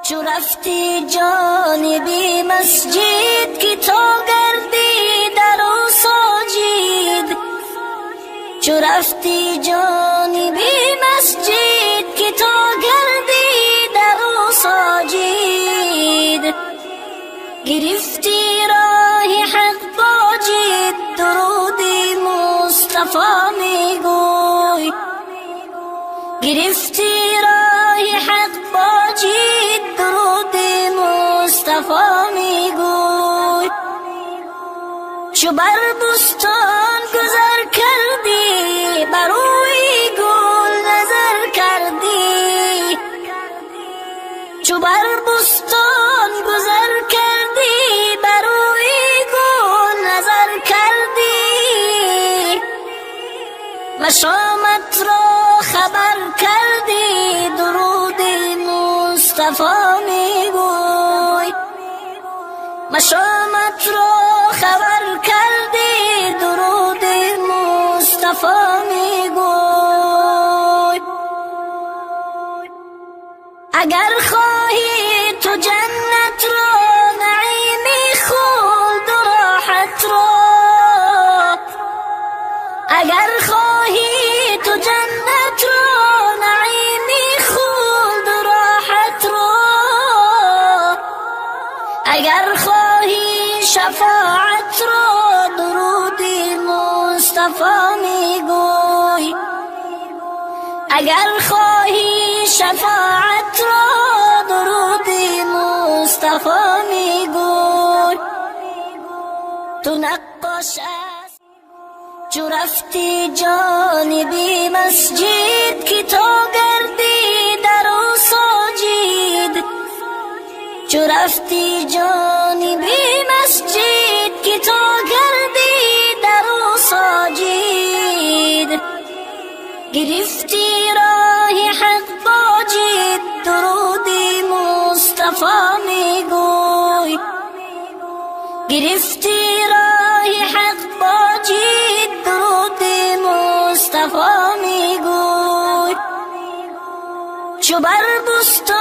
چو رفتی جانبی مسجد که تا گردی در او ساجد. چو رفتی جانبی مسجد که تا گردی در او ساجد. گرفتی راه حق با جد درود مصطفی میگوی. گرفتی راه حق با جد درود مصطفی میگوی. چو بر بستان گذر کردی بر روی گل نظر کردی. چو بر بستان گذر کردی بر روی گل نظر کردی. مشامت را خبر کردی درود مصطفی میگوی. مشامت را خبر کردی درود مصطفی میگوی. اگر خواهی تو جنت را نعیمی خلد و راحت را. اگر خواهی تو جنت را نعیمی خلد و راحت را. اگر خواهی شفاعت را درود مصطفی میگوی. اگر خواهی شفاعت را درود مصطفی میگوی. تو نقاش است چو رفتی جانبی مسجد که تا گردی در او ساجد. چو رفتی جانبی مسجد که تا گردی در او ساجد. گرفتی راه حق با جد درود مصطفی میگوی. گرفتی راه حق با جد درود مصطفی میگوی. چو بر بستان